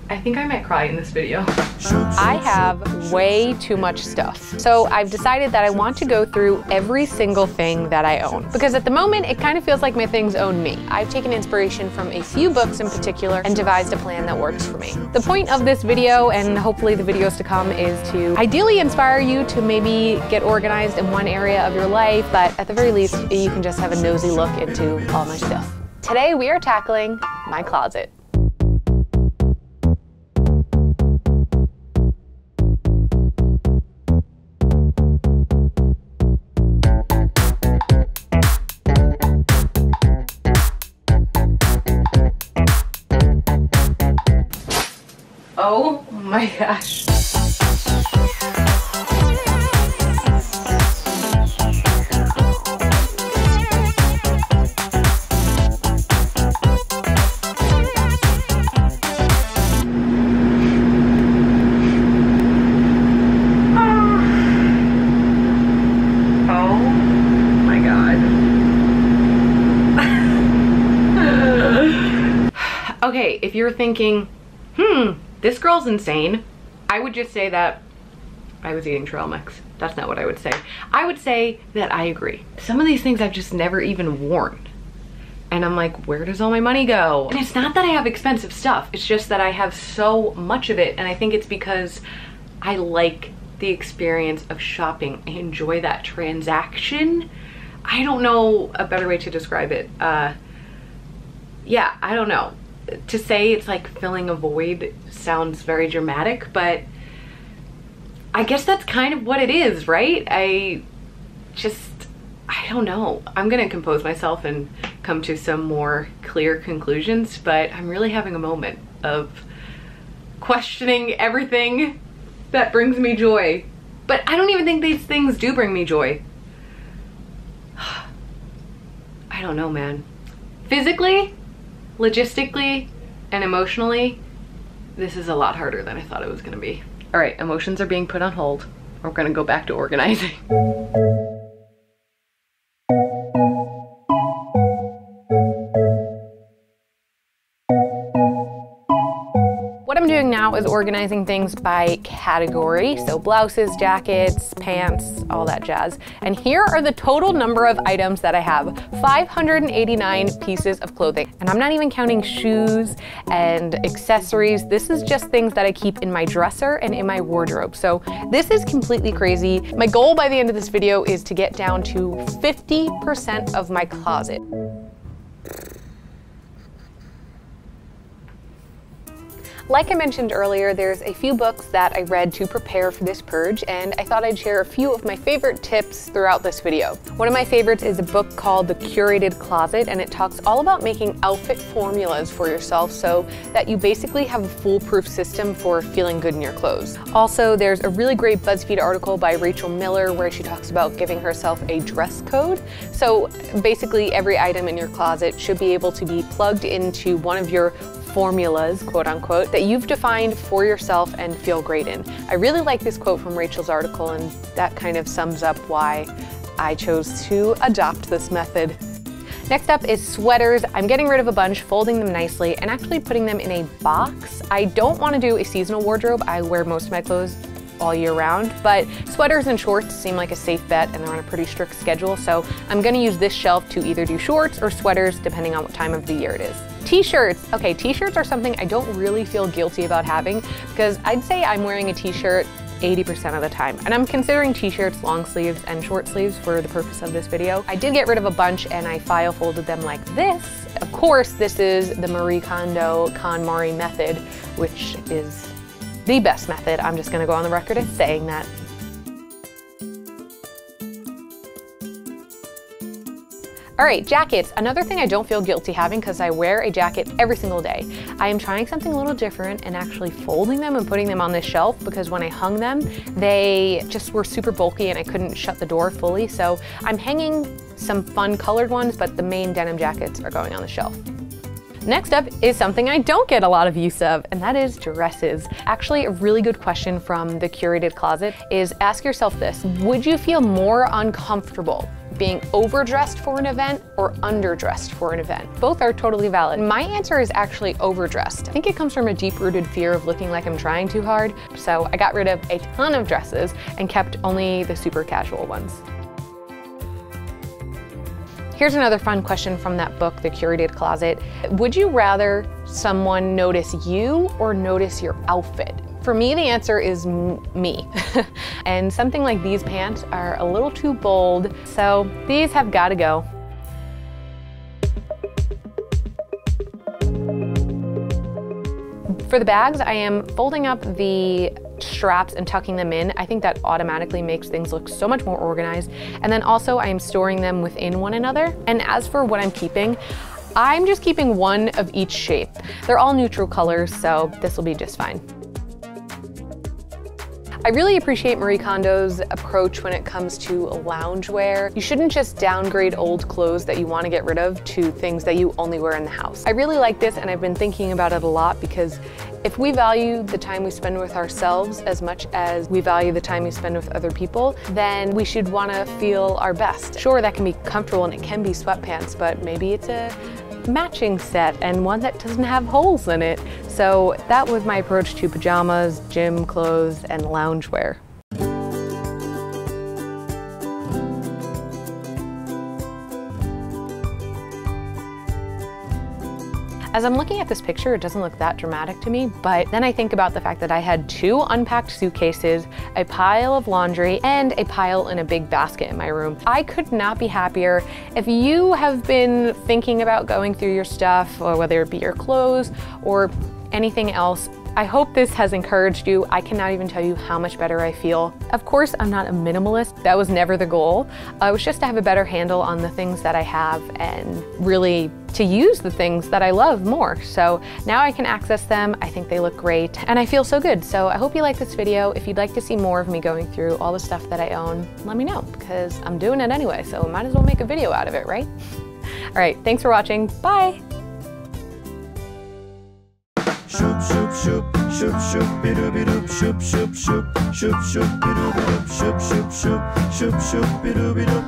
I think I might cry in this video. I have way too much stuff. So I've decided that I want to go through every single thing that I own. Because at the moment, it kind of feels like my things own me. I've taken inspiration from a few books in particular and devised a plan that works for me. The point of this video, and hopefully the videos to come, is to ideally inspire you to maybe get organized in one area of your life, but at the very least, you can just have a nosy look into all my stuff. Today, we are tackling my closet. Oh my gosh. Okay, if you're thinking, this girl's insane, I would just say that I was eating trail mix. That's not what I would say. I would say that I agree. Some of these things I've just never even worn. And I'm like, where does all my money go? And it's not that I have expensive stuff. It's just that I have so much of it. And I think it's because I like the experience of shopping. I enjoy that transaction. I don't know a better way to describe it. Yeah, I don't know. To say it's like filling a void sounds very dramatic, but I guess that's kind of what it is, right? I don't know. I'm gonna compose myself and come to some more clear conclusions, but I'm really having a moment of questioning everything that brings me joy. But I don't even think these things do bring me joy. I don't know, man. Physically, logistically, and emotionally, this is a lot harder than I thought it was gonna be. All right, emotions are being put on hold. We're gonna go back to organizing. What I'm doing now is organizing things by category. So blouses, jackets, pants, all that jazz. And here are the total number of items that I have. 589 pieces of clothing. And I'm not even counting shoes and accessories. This is just things that I keep in my dresser and in my wardrobe. So this is completely crazy. My goal by the end of this video is to get down to 50% of my closet. Like I mentioned earlier, there's a few books that I read to prepare for this purge, and I thought I'd share a few of my favorite tips throughout this video. One of my favorites is a book called The Curated Closet, and it talks all about making outfit formulas for yourself so that you basically have a foolproof system for feeling good in your clothes. Also, there's a really great BuzzFeed article by Rachel Miller where she talks about giving herself a dress code. So basically every item in your closet should be able to be plugged into one of your formulas, quote unquote, that you've defined for yourself and feel great in. I really like this quote from Rachel's article, and that kind of sums up why I chose to adopt this method. Next up is sweaters. I'm getting rid of a bunch, folding them nicely, and actually putting them in a box. I don't want to do a seasonal wardrobe. I wear most of my clothes all year round, but sweaters and shorts seem like a safe bet, and they're on a pretty strict schedule, so I'm gonna use this shelf to either do shorts or sweaters depending on what time of the year it is. T-shirts. Okay, t-shirts are something I don't really feel guilty about having because I'd say I'm wearing a t-shirt 80% of the time. And I'm considering t-shirts long sleeves and short sleeves for the purpose of this video. I did get rid of a bunch and I file folded them like this. Of course, this is the Marie Kondo KonMari method, which is the best method. I'm just gonna go on the record as saying that. All right, jackets. Another thing I don't feel guilty having because I wear a jacket every single day. I am trying something a little different and actually folding them and putting them on this shelf because when I hung them, they just were super bulky and I couldn't shut the door fully. So I'm hanging some fun colored ones, but the main denim jackets are going on the shelf. Next up is something I don't get a lot of use of, and that is dresses. Actually, a really good question from the Curated Closet is ask yourself this: would you feel more uncomfortable being overdressed for an event or underdressed for an event. Both are totally valid. My answer is actually overdressed. I think it comes from a deep-rooted fear of looking like I'm trying too hard, so I got rid of a ton of dresses and kept only the super casual ones. Here's another fun question from that book, The Curated Closet. Would you rather someone notice you or notice your outfit? For me, the answer is me. And something like these pants are a little too bold, so these have got to go. For the bags, I am folding up the straps and tucking them in. I think that automatically makes things look so much more organized. And then also I am storing them within one another. And as for what I'm keeping, I'm just keeping one of each shape. They're all neutral colors, so this will be just fine. I really appreciate Marie Kondo's approach when it comes to loungewear. You shouldn't just downgrade old clothes that you want to get rid of to things that you only wear in the house. I really like this, and I've been thinking about it a lot because if we value the time we spend with ourselves as much as we value the time we spend with other people, then we should want to feel our best. Sure, that can be comfortable and it can be sweatpants, but maybe it's a matching set and one that doesn't have holes in it. So that was my approach to pajamas, gym clothes, and loungewear. As I'm looking at this picture, it doesn't look that dramatic to me, but then I think about the fact that I had 2 unpacked suitcases, a pile of laundry, and a pile in a big basket in my room. I could not be happier. If you have been thinking about going through your stuff, or whether it be your clothes or anything else, I hope this has encouraged you. I cannot even tell you how much better I feel. Of course, I'm not a minimalist. That was never the goal. It was just to have a better handle on the things that I have and really to use the things that I love more. So now I can access them. I think they look great and I feel so good. So I hope you like this video. If you'd like to see more of me going through all the stuff that I own, let me know because I'm doing it anyway. So I might as well make a video out of it, right? All right, thanks for watching. Bye. Shoop shoop shoop shoop shoop bidu bidu shoop shoop shoop shoop shoop bidu bidu shoop shoop shoop shoop shoop bidu bidu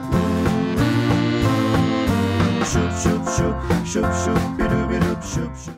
shoop shoop shoop shoop shoop bidu bidu shoop shoop